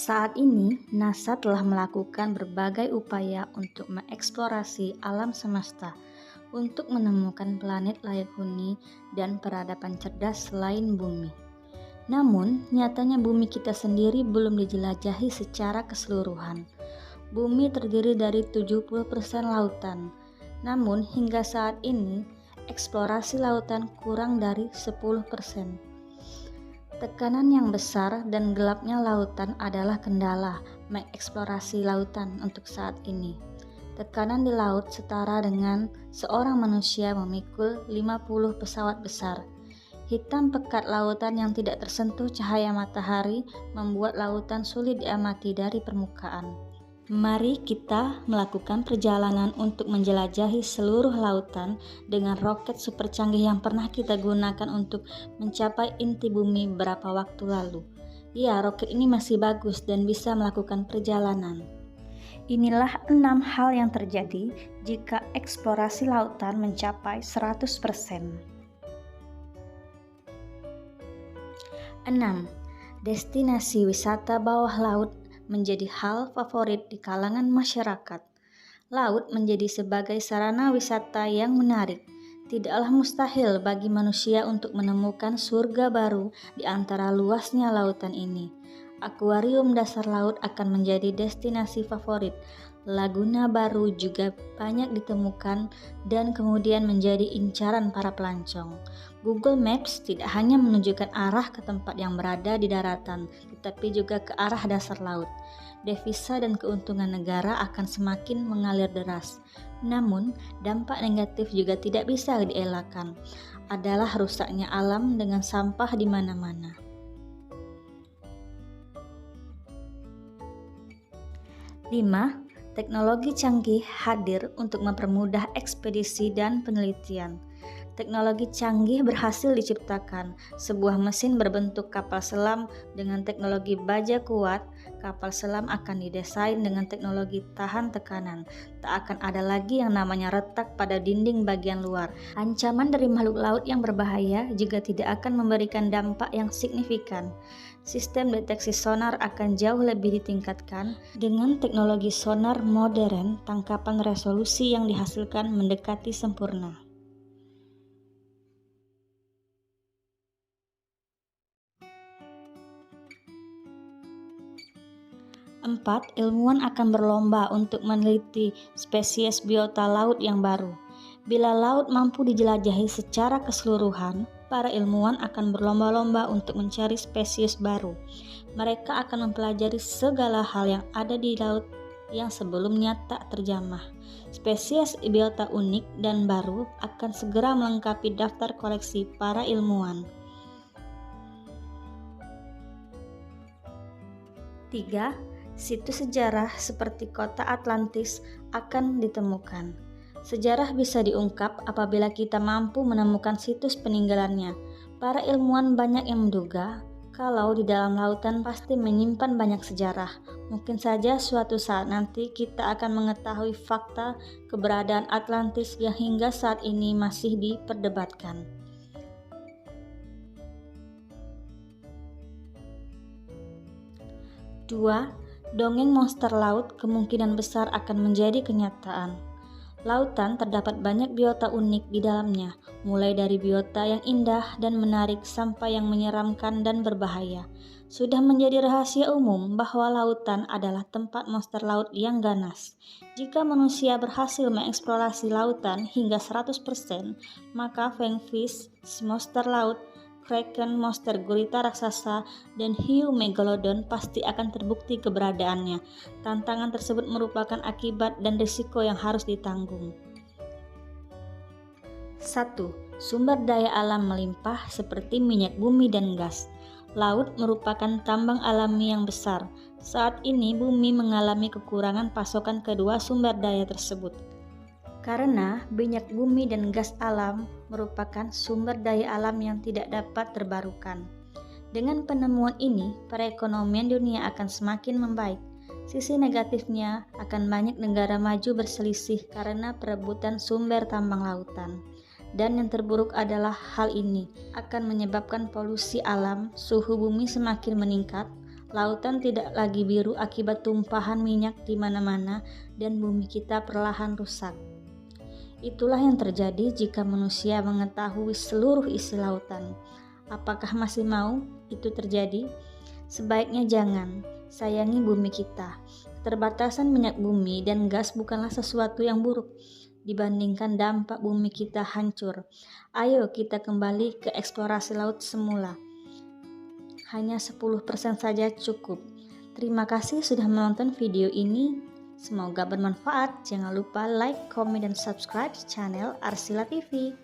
Saat ini, NASA telah melakukan berbagai upaya untuk mengeksplorasi alam semesta untuk menemukan planet layak huni dan peradaban cerdas selain bumi. Namun, nyatanya bumi kita sendiri belum dijelajahi secara keseluruhan. Bumi terdiri dari 70% lautan. Namun, hingga saat ini, eksplorasi lautan kurang dari 10%. Tekanan yang besar dan gelapnya lautan adalah kendala mengeksplorasi lautan untuk saat ini. Tekanan di laut setara dengan seorang manusia memikul 50 pesawat besar. Hitam pekat lautan yang tidak tersentuh cahaya matahari membuat lautan sulit diamati dari permukaan. Mari kita melakukan perjalanan untuk menjelajahi seluruh lautan dengan roket super canggih yang pernah kita gunakan untuk mencapai inti bumi beberapa waktu lalu. Ya, roket ini masih bagus dan bisa melakukan perjalanan. Inilah 6 hal yang terjadi jika eksplorasi lautan mencapai 100%. 6. Destinasi wisata bawah laut menjadi hal favorit di kalangan masyarakat. Laut menjadi sebagai sarana wisata yang menarik. Tidaklah mustahil bagi manusia untuk menemukan surga baru di antara luasnya lautan ini. Akuarium dasar laut akan menjadi destinasi favorit. Laguna baru juga banyak ditemukan dan kemudian menjadi incaran para pelancong. Google Maps tidak hanya menunjukkan arah ke tempat yang berada di daratan, tetapi juga ke arah dasar laut. Devisa dan keuntungan negara akan semakin mengalir deras. Namun, dampak negatif juga tidak bisa dielakkan. Adalah rusaknya alam dengan sampah di mana-mana. 5. Teknologi canggih hadir untuk mempermudah ekspedisi dan penelitian. Teknologi canggih berhasil diciptakan. Sebuah mesin berbentuk kapal selam dengan teknologi baja kuat. Kapal selam akan didesain dengan teknologi tahan tekanan. Tak akan ada lagi yang namanya retak pada dinding bagian luar. Ancaman dari makhluk laut yang berbahaya juga tidak akan memberikan dampak yang signifikan. Sistem deteksi sonar akan jauh lebih ditingkatkan. Dengan teknologi sonar modern, tangkapan resolusi yang dihasilkan mendekati sempurna. 4. Ilmuwan akan berlomba untuk meneliti spesies biota laut yang baru. Bila laut mampu dijelajahi secara keseluruhan, para ilmuwan akan berlomba-lomba untuk mencari spesies baru. Mereka akan mempelajari segala hal yang ada di laut yang sebelumnya tak terjamah. Spesies biota unik dan baru akan segera melengkapi daftar koleksi para ilmuwan. 3. Situs sejarah seperti kota Atlantis akan ditemukan. Sejarah bisa diungkap apabila kita mampu menemukan situs peninggalannya. Para ilmuwan banyak yang menduga kalau di dalam lautan pasti menyimpan banyak sejarah. Mungkin saja suatu saat nanti kita akan mengetahui fakta keberadaan Atlantis yang hingga saat ini masih diperdebatkan. 2. Dongeng monster laut kemungkinan besar akan menjadi kenyataan. Lautan terdapat banyak biota unik di dalamnya, mulai dari biota yang indah dan menarik sampai yang menyeramkan dan berbahaya. Sudah menjadi rahasia umum bahwa lautan adalah tempat monster laut yang ganas. Jika manusia berhasil mengeksplorasi lautan hingga 100%, maka Fangfish, monster laut, kraken, monster gurita raksasa, dan hiu megalodon pasti akan terbukti keberadaannya. Tantangan tersebut merupakan akibat dan risiko yang harus ditanggung. 1. Sumber daya alam melimpah seperti minyak bumi dan gas. Laut merupakan tambang alami yang besar. Saat ini bumi mengalami kekurangan pasokan kedua sumber daya tersebut. Karena minyak bumi dan gas alam merupakan sumber daya alam yang tidak dapat terbarukan. Dengan penemuan ini, perekonomian dunia akan semakin membaik. Sisi negatifnya akan banyak negara maju berselisih karena perebutan sumber tambang lautan. Dan yang terburuk adalah hal ini akan menyebabkan polusi alam, suhu bumi semakin meningkat, Lautan tidak lagi biru akibat tumpahan minyak di mana-mana dan bumi kita perlahan rusak. Itulah yang terjadi jika manusia mengetahui seluruh isi lautan. Apakah masih mau itu terjadi? Sebaiknya jangan. Sayangi bumi kita. Keterbatasan minyak bumi dan gas bukanlah sesuatu yang buruk dibandingkan dampak bumi kita hancur. Ayo kita kembali ke eksplorasi laut semula. Hanya 10% saja cukup. Terima kasih sudah menonton video ini. Semoga bermanfaat. Jangan lupa like, komen, dan subscribe channel Arsila TV.